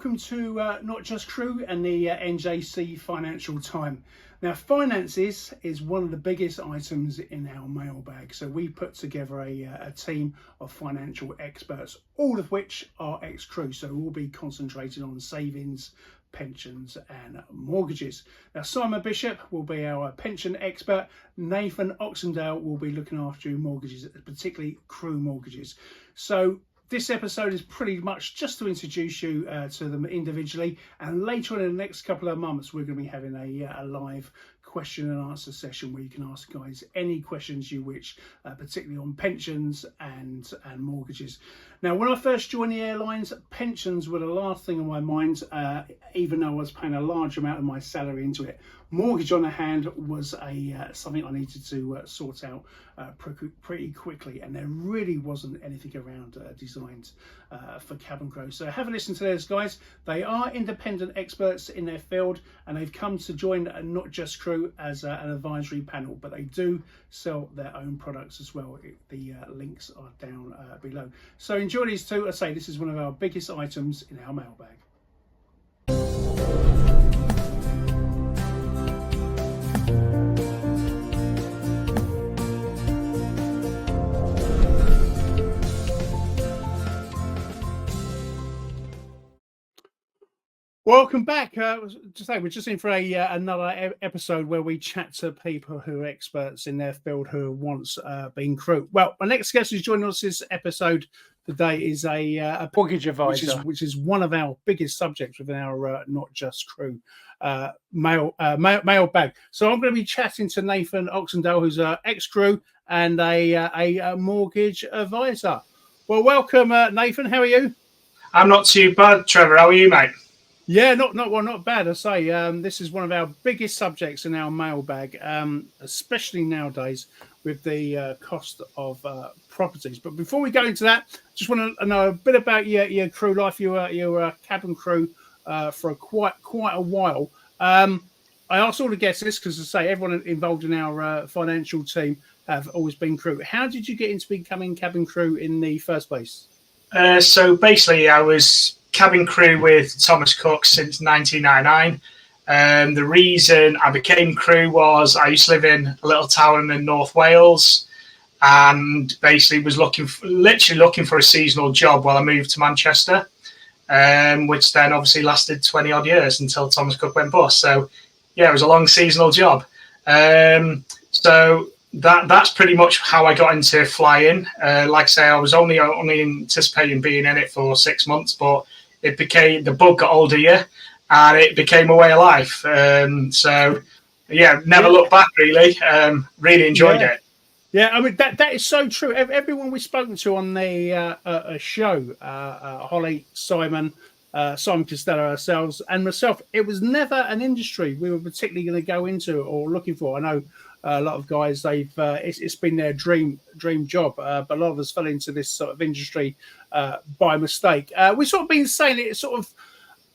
welcome to Not Just Crew and the NJC Financial Team. Now, finances is one of the biggest items in our mailbag, so we put together a team of financial experts, all of which are ex-crew, so we'll be concentrating on savings, pensions and mortgages. Now, Simon Bishop will be our pension expert. Nathan Oxendale will be looking after your mortgages, particularly crew mortgages. So this episode is pretty much just to introduce you to them individually, and later in the next couple of months we're going to be having a live question and answer session where you can ask guys any questions you wish, particularly on pensions and mortgages. Now, when I first joined the airlines, pensions were the last thing on my mind, even though I was paying a large amount of my salary into it. Mortgage on the hand was something I needed to sort out pretty quickly, and there really wasn't anything around designed for cabin crew. So have a listen to those guys. They are independent experts in their field, and they've come to join Not Just Crew as an advisory panel, but they do sell their own products as well. The links are down below. So enjoy these two. I say this is one of our biggest items in our mailbag. Welcome back. We're just in for another episode where we chat to people who are experts in their field who have once been crew. Well, my next guest who's joining us this episode today is a mortgage advisor, which is one of our biggest subjects within our Not Just Crew mailbag. So I'm going to be chatting to Nathan Oxendale, who's an ex-crew and a mortgage advisor. Well, welcome, Nathan. How are you? I'm not too bad, Trevor. How are you, mate? Yeah, not bad. I say this is one of our biggest subjects in our mailbag, especially nowadays with the cost of properties. But before we go into that, just want to know a bit about your crew life. You were a cabin crew for quite a while. I asked all the guests this because, as I say, everyone involved in our financial team have always been crew. How did you get into becoming cabin crew in the first place? So basically, I was cabin crew with Thomas Cook since 1999. The reason I became crew was I used to live in a little town in North Wales, and basically was literally looking for a seasonal job while I moved to Manchester, which then obviously lasted 20 odd years until Thomas Cook went bust. So yeah, it was a long seasonal job. So that's pretty much how I got into flying. Like I say, I was only anticipating being in it for 6 months, but the bug got hold of you, and it became a way of life. So yeah, never looked back really. Really enjoyed it. Yeah, I mean that is so true. Everyone we've spoken to on the show, Holly, Simon Costello, ourselves, and myself, it was never an industry we were particularly going to go into or looking for. I know a lot of guys, it's been their dream job, but a lot of us fell into this sort of industry by mistake. We've sort of been saying it sort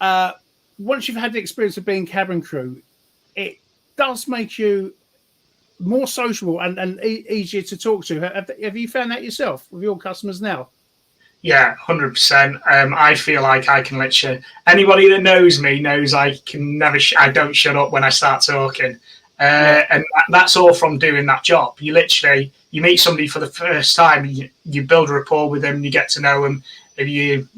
of once you've had the experience of being cabin crew, it does make you more sociable and easier to talk to. Have you found that yourself with your customers now? Yeah, 100%. I feel like I can literally, anybody that knows me knows I can never, I don't shut up when I start talking. And that's all from doing that job. You meet somebody for the first time, you build a rapport with them, you get to know them, and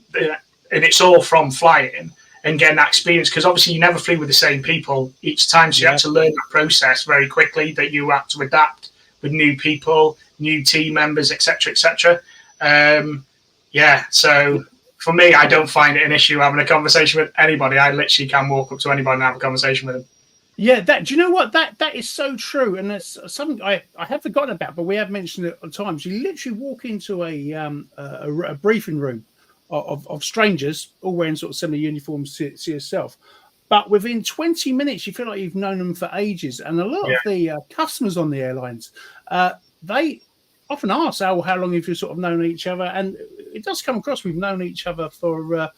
it's all from flying and getting that experience, because obviously you never flew with the same people each time, so you have to learn that process very quickly, that you have to adapt with new people, new team members, etc. So for me, I don't find it an issue having a conversation with anybody. I literally can walk up to anybody and have a conversation with them. Yeah, do you know what? That is so true, and it's something I have forgotten about, but we have mentioned it at times. You literally walk into a briefing room of strangers, all wearing sort of similar uniforms to yourself, but within 20 minutes, you feel like you've known them for ages. And a lot of the customers on the airlines, they often ask, how long have you sort of known each other? And it does come across we've known each other for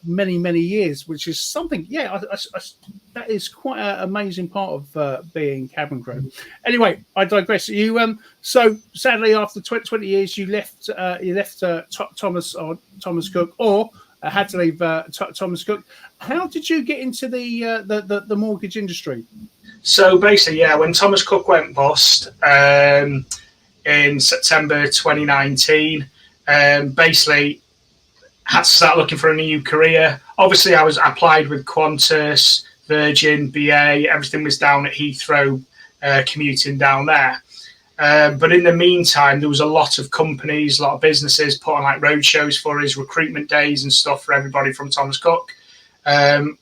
many years, which is something, that is quite an amazing part of being cabin crew. Anyway, I digress. You so sadly after 20 years you left Thomas Cook, or had to leave Thomas Cook. How did you get into the mortgage industry? So basically, yeah, when Thomas Cook went bust in September 2019, basically had to start looking for a new career. Obviously, I was applied with Qantas, Virgin, BA. Everything was down at Heathrow, commuting down there. But in the meantime, there was a lot of companies, a lot of businesses put on like road shows for us, recruitment days and stuff for everybody from Thomas Cook,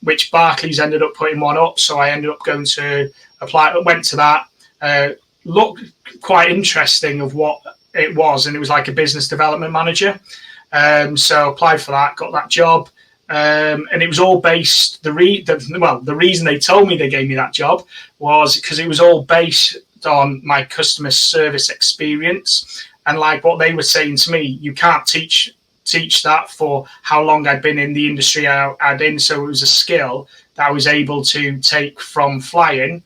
which Barclays ended up putting one up. So I ended up going to apply, went to that, looked quite interesting of what it was. And it was like a business development manager. So applied for that, got that job. And it was all based, the reason they told me they gave me that job was because it was all based on my customer service experience. And like what they were saying to me, you can't teach that for how long I'd been in the industry I'd in. So it was a skill that I was able to take from flying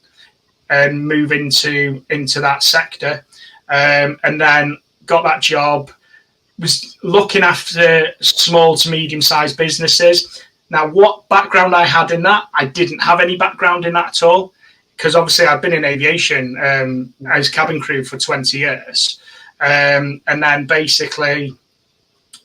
and move into that sector. And then got that job, was looking after small to medium-sized businesses. Now, what background I had in that, I didn't have any background in that at all, because obviously I've been in aviation as cabin crew for 20 years. And then basically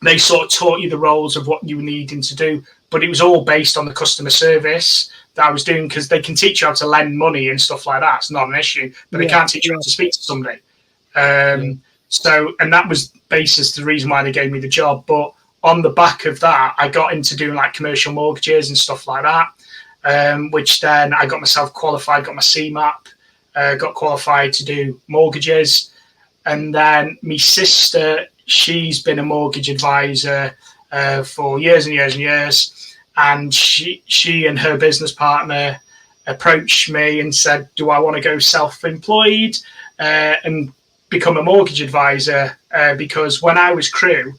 they sort of taught you the roles of what you were needing to do, but it was all based on the customer service that I was doing, because they can teach you how to lend money and stuff like that. It's not an issue, but they can't teach you how to speak to somebody. So, and that was the reason why they gave me the job. But on the back of that, I got into doing like commercial mortgages and stuff like that, which then I got myself qualified, got my CMAP, got qualified to do mortgages. And then my sister, she's been a mortgage advisor for years and years and years. And she and her business partner approached me and said, do I want to go self-employed and become a mortgage advisor? Because when I was crew,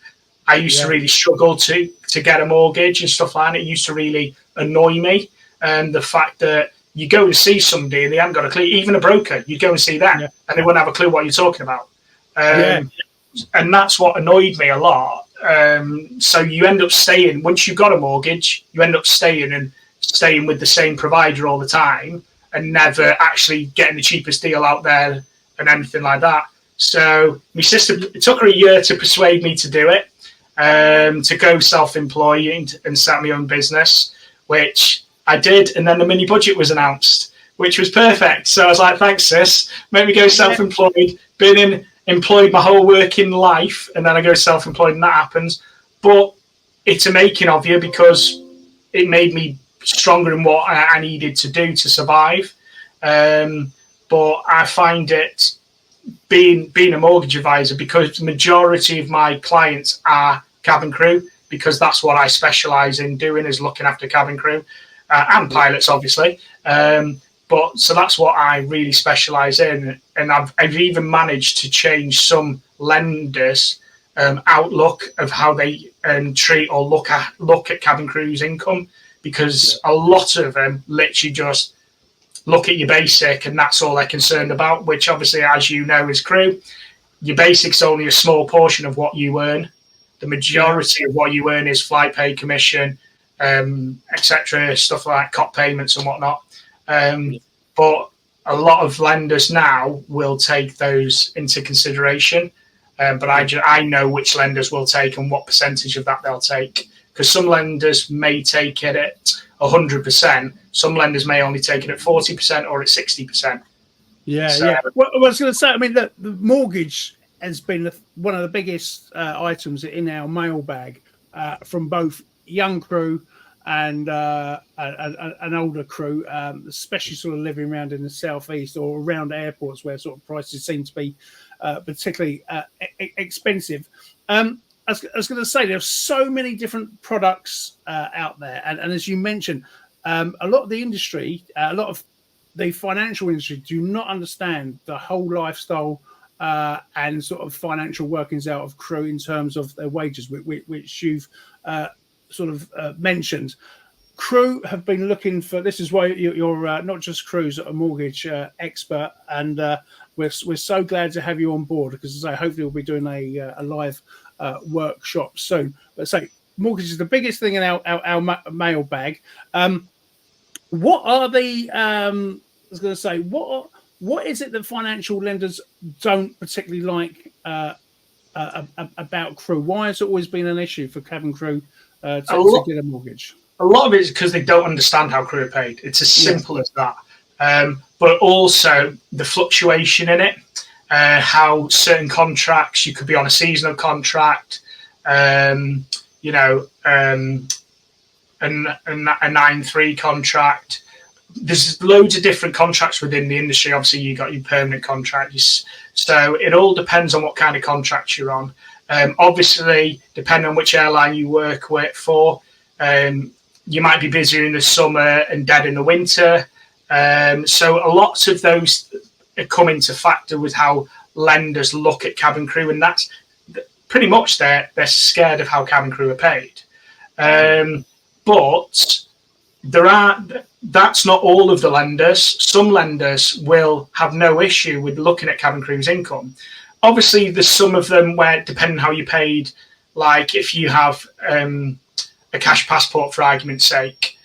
I used to really struggle to get a mortgage and stuff like that. It used to really annoy me. And the fact that you go and see somebody and they haven't got a clue, even a broker, you'd go and see them and they wouldn't have a clue what you're talking about. And that's what annoyed me a lot. So you end up staying, once you've got a mortgage, you end up staying with the same provider all the time and never actually getting the cheapest deal out there and anything like that. So my sister, it took her a year to persuade me to do it, to go self-employed and start my own business, which I did. And then the mini budget was announced, which was perfect. So I was like, thanks, sis. Make me go self-employed, been employed my whole working life, and then I go self-employed and that happens. But it's a making of you, because it made me stronger in what I needed to do to survive. But I find it, being a mortgage advisor, because the majority of my clients are cabin crew, because that's what I specialise in doing, is looking after cabin crew and pilots, obviously. But so that's what I really specialise in, and I've even managed to change some lenders' outlook of how they treat or look at cabin crew's income, because a lot of them literally just look at your basic and that's all they're concerned about, which obviously, as you know, as crew, your basic's only a small portion of what you earn. The majority of what you earn is flight pay, commission, etc., stuff like cop payments and whatnot. But a lot of lenders now will take those into consideration. But I know which lenders will take and what percentage of that they'll take, because some lenders may take it at 100%. Some lenders may only take it at 40% or at 60%. Well, I was going to say, I mean, the mortgage has been one of the biggest items in our mailbag from both young crew and an older crew, especially sort of living around in the southeast or around airports where sort of prices seem to be particularly expensive. I was going to say, there's so many different products out there, and as you mentioned, a lot of the industry, a lot of the financial industry do not understand the whole lifestyle and sort of financial workings out of crew in terms of their wages, which you've sort of mentioned. Crew have been looking for, this is why you're not just crews, a mortgage expert, and we're so glad to have you on board, because as I say, hopefully we'll be doing a live workshop soon. But say, mortgage is the biggest thing in our mailbag. What are the? I was going to say what is it that financial lenders don't particularly like about Crew? Why has it always been an issue for cabin crew to get a mortgage? A lot of it is because they don't understand how crew are paid. It's as simple as that. But also the fluctuation in it, how certain contracts, you could be on a seasonal contract, a 9-3 contract. There's loads of different contracts within the industry. Obviously, you got your permanent contracts. So it all depends on what kind of contract you're on. Obviously, depending on which airline you work for, you might be busier in the summer and dead in the winter. So a lot of those come into factor with how lenders look at cabin crew, and that's pretty much they're scared of how cabin crew are paid. But that's not all of the lenders. Some lenders will have no issue with looking at cabin crew's income. Obviously, there's some of them where, depending on how you're paid, like if you have a cash passport, for argument's sake,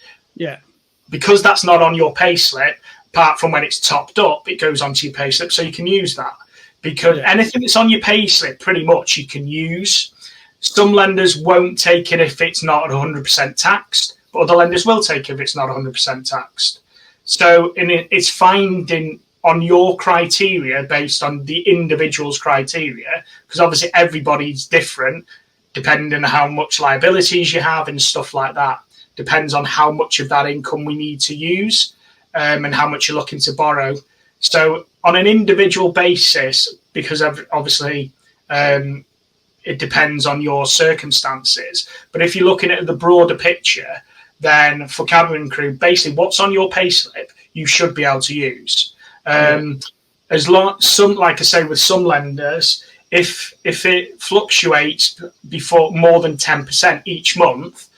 because that's not on your payslip, apart from when it's topped up, it goes onto your payslip, so you can use that. Because anything that's on your payslip, pretty much you can use. Some lenders won't take it if it's not 100% taxed, but other lenders will take it if it's not 100% taxed. So it's finding on your criteria based on the individual's criteria, because obviously everybody's different depending on how much liabilities you have and stuff like that. Depends on how much of that income we need to use and how much you're looking to borrow. So on an individual basis, because obviously it depends on your circumstances. But if you're looking at the broader picture, then for cabin crew, basically what's on your payslip, you should be able to use. As long like I say, with some lenders, if it fluctuates before more than 10% each month,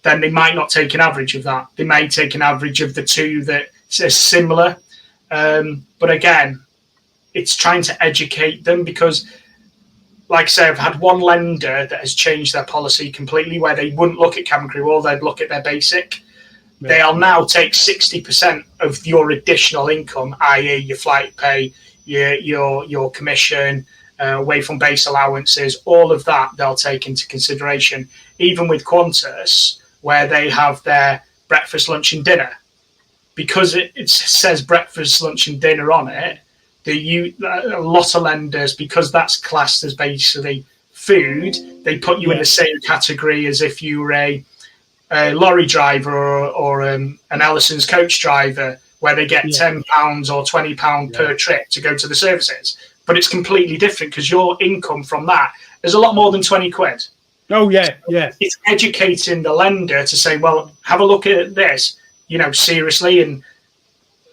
then they might not take an average of that. They may take an average of the two that is similar. But again, it's trying to educate them because, like I say, I've had one lender that has changed their policy completely where they wouldn't look at cabin crew or they'd look at their basic. Yeah. They'll now take 60% of your additional income, i.e. your flight pay, your commission, away from base allowances, all of that they'll take into consideration. Even with Qantas, where they have their breakfast, lunch and dinner, because it says breakfast, lunch and dinner on it, a lot of lenders, because that's classed as basically food, they put you in the same category as if you were a lorry driver or an Ellison's coach driver, where they get £10 or £20 per trip to go to the services. But it's completely different because your income from that is a lot more than 20 quid. Oh, yeah. It's educating the lender to say, well, have a look at this, seriously, and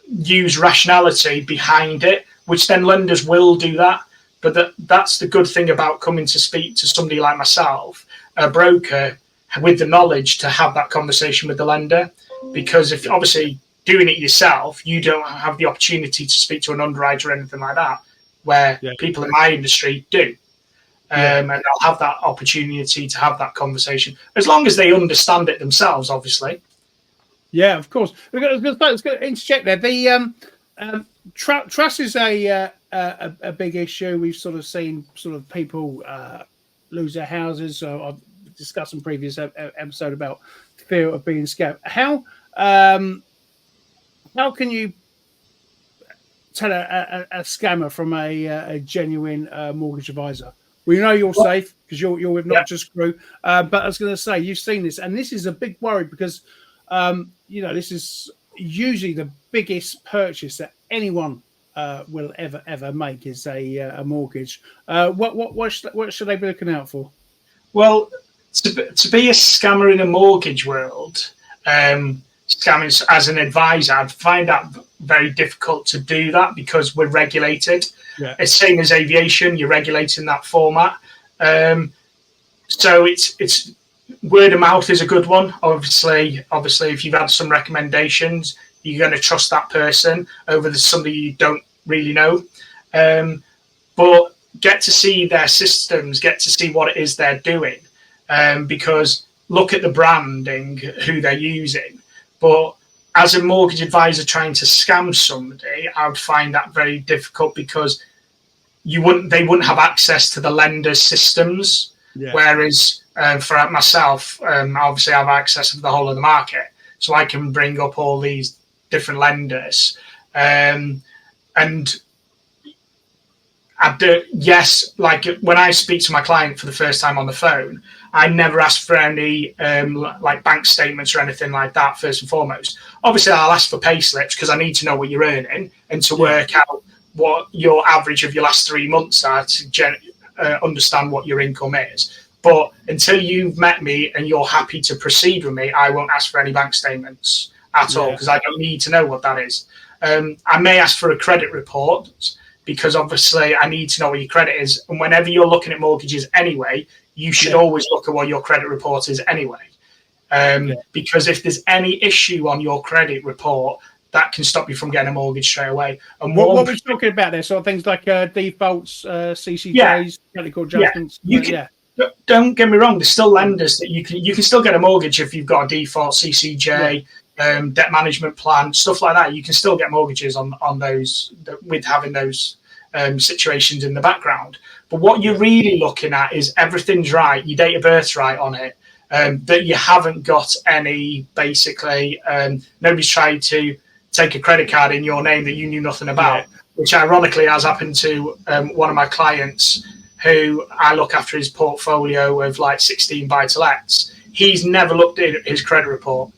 use rationality behind it, which then lenders will do that. But that's the good thing about coming to speak to somebody like myself, a broker, with the knowledge to have that conversation with the lender. Because if obviously doing it yourself, you don't have the opportunity to speak to an underwriter or anything like that, where people in my industry do. And they'll have that opportunity to have that conversation, as long as they understand it themselves, obviously. Yeah, of course. Let's go interject there. The trust is a big issue. We've sort of seen people lose their houses. So I've discussed in previous episode about fear of being scammed. How can you tell a scammer from a genuine mortgage advisor? We know you're safe because you're with Not Just Crew. But I was going to say, you've seen this, and this is a big worry because this is usually the biggest purchase that anyone will ever make is a mortgage. What should they be looking out for? Well, to be a scammer in a mortgage world, scamming as an advisor, I'd find that very difficult to do that because we're regulated. It's same as aviation, you're regulating that format. So it's word of mouth is a good one. Obviously, if you've had some recommendations, you're going to trust that person over somebody you don't really know. But get to see their systems, get to see what it is they're doing. Because look at the branding, who they're using. But as a mortgage advisor trying to scam somebody, I would find that very difficult because they wouldn't have access to the lender's systems. Yeah. Whereas for myself, obviously I have access to the whole of the market, so I can bring up all these different lenders. And yes, like when I speak to my client for the first time on the phone, I never ask for any like bank statements or anything like that. First and foremost, obviously I'll ask for pay slips because I need to know what you're earning and to work out what your average of your last 3 months are to understand what your income is. But until you've met me and you're happy to proceed with me, I won't ask for any bank statements at all because I don't need to know what that is. I may ask for a credit report because obviously I need to know what your credit is. And whenever you're looking at mortgages anyway, you should always look at what your credit report is anyway. Because if there's any issue on your credit report, that can stop you from getting a mortgage straight away. And what we're talking about there, so things like defaults, CCJs, technical adjustments. Don't get me wrong. There's still lenders that you can still get a mortgage if you've got a default, CCJ, debt management plan, stuff like that. You can still get mortgages on those with having those situations in the background. But what you're really looking at is everything's right, your date of birth's right on it, that you haven't got any, basically, nobody's tried to take a credit card in your name that you knew nothing about, which ironically has happened to one of my clients who I look after his portfolio of like 16 buy-to-lets. He's never looked at his credit report.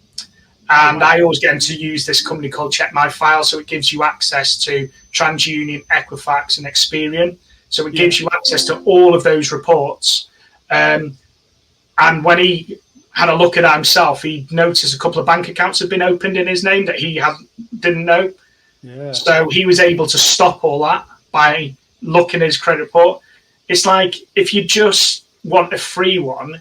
And I always get him to use this company called Check My File. So it gives you access to TransUnion, Equifax, and Experian. So it gives you access to all of those reports. And when he had a look at that himself, he noticed a couple of bank accounts had been opened in his name that he didn't know. So he was able to stop all that by looking at his credit report. It's like if you just want a free one,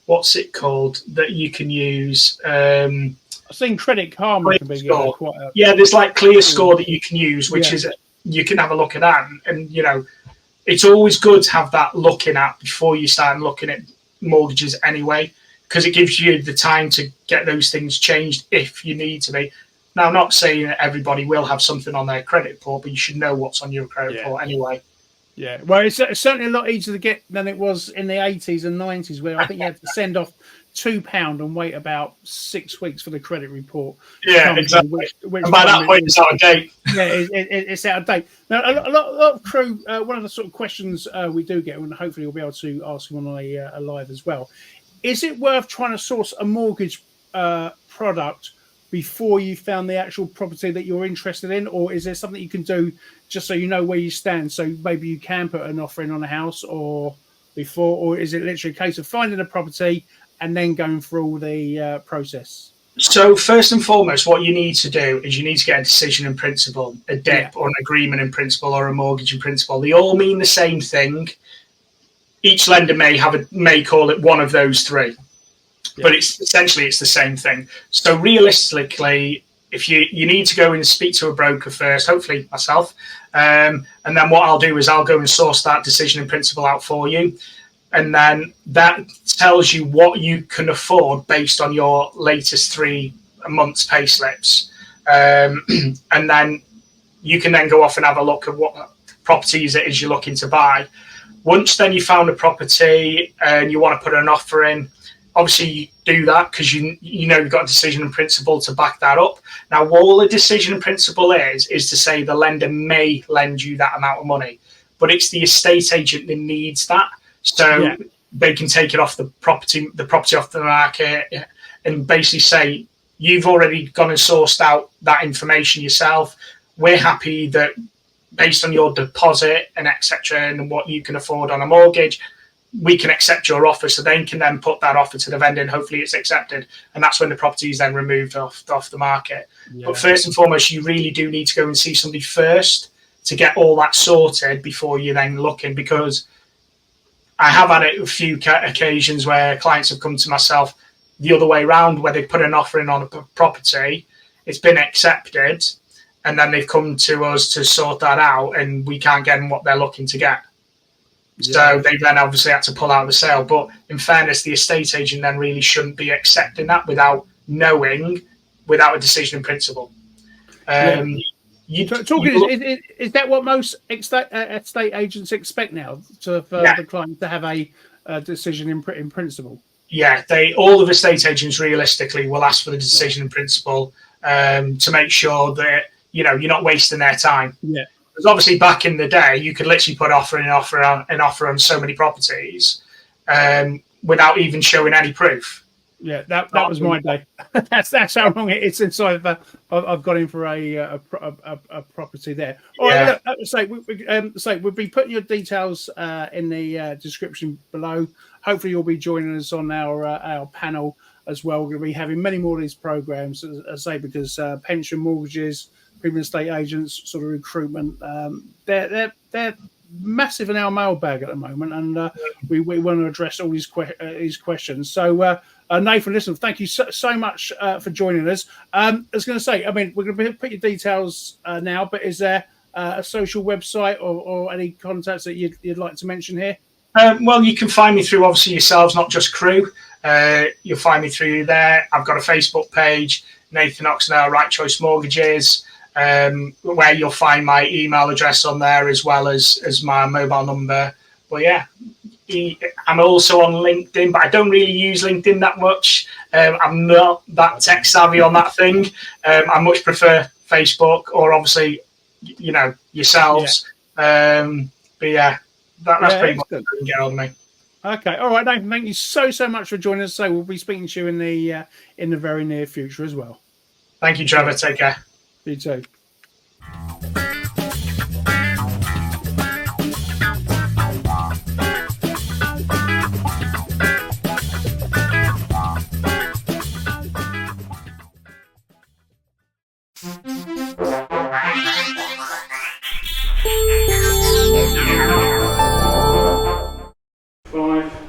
what's it called that you can use? I've seen Credit Karma can be quite a... there's like Clear Score that you can use, which is you can have a look at that, and you know, it's always good to have that looking at before you start looking at mortgages anyway, because it gives you the time to get those things changed if you need to be. Now, I'm not saying that everybody will have something on their credit report, but you should know what's on your credit report anyway. Yeah, well, it's certainly a lot easier to get than it was in the 80s and 90s, where I think you had to send off £2 and wait about 6 weeks for the credit report. Yeah, exactly. Which and by that point, it's out of date. Yeah, it's out of date. Now, a lot of crew, one of the sort of questions we do get, and hopefully we'll be able to ask them on a live as well, is it worth trying to source a mortgage product before you found the actual property that you're interested in, or is there something you can do just so you know where you stand, so maybe you can put an offer in on a house or before, or is it literally a case of finding a property and then going through all the process? So first and foremost, what you need to do is you need to get a decision in principle, a DEP or an agreement in principle or a mortgage in principle. They all mean the same thing. Each lender may call it one of those three. But it's essentially the same thing. So realistically, if you need to go and speak to a broker first, hopefully myself, and then what I'll do is I'll go and source that decision in principle out for you. And then that tells you what you can afford based on your latest 3 months pay slips. And then you can then go off and have a look at what properties it is you're looking to buy. Once then you found a property and you want to put an offer in, obviously you do that because you know you've got a decision in principle to back that up. Now, all a decision in principle is to say the lender may lend you that amount of money, but it's the estate agent that needs that. So they can take it off the property off the market and basically say, you've already gone and sourced out that information yourself. We're happy that based on your deposit and etc. and what you can afford on a mortgage, we can accept your offer. So they can then put that offer to the vendor and hopefully it's accepted. And that's when the property is then removed off the market. Yeah. But first and foremost, you really do need to go and see somebody first to get all that sorted before you then look in, because I have had a few occasions where clients have come to myself the other way around, where they put an offer in on a property, it's been accepted, and then they've come to us to sort that out and we can't get them what they're looking to get. So they then obviously had to pull out the sale. But in fairness, the estate agent then really shouldn't be accepting that without knowing, without a decision in principle. Is that what most estate agents expect now, for the client to have a decision in principle? Yeah, all of estate agents realistically will ask for the decision in principle to make sure that you're not wasting their time. Yeah. Because obviously back in the day, you could literally put an offer on so many properties without even showing any proof. Yeah, that was my day. that's how long it is since I've got in for a property there. All right, look, we'll be putting your details in the description below. Hopefully, you'll be joining us on our panel as well. We're going to be having many more of these programs, as I say, because pension, mortgages, premium estate agents, sort of recruitment, they're massive in our mailbag at the moment, and we want to address all these questions. So, Nathan, listen, thank you so much for joining us. I was going to say, I mean, we're going to put your details now, but is there a social website or any contacts that you'd like to mention here? Well, you can find me through obviously yourselves, not just Crew. You'll find me through there. I've got a Facebook page, Nathan Oxendale, Right Choice Mortgages, where you'll find my email address on there as well as my mobile number. But yeah, I'm also on LinkedIn, but I don't really use LinkedIn that much. I'm not that tech savvy on that thing. I much prefer Facebook or obviously, yourselves. Yeah. But yeah, that's pretty much what you can get on me. Okay, all right, Nathan. Thank you so much for joining us. So we'll be speaking to you in the very near future as well. Thank you, Trevor. Take care. You too. Five.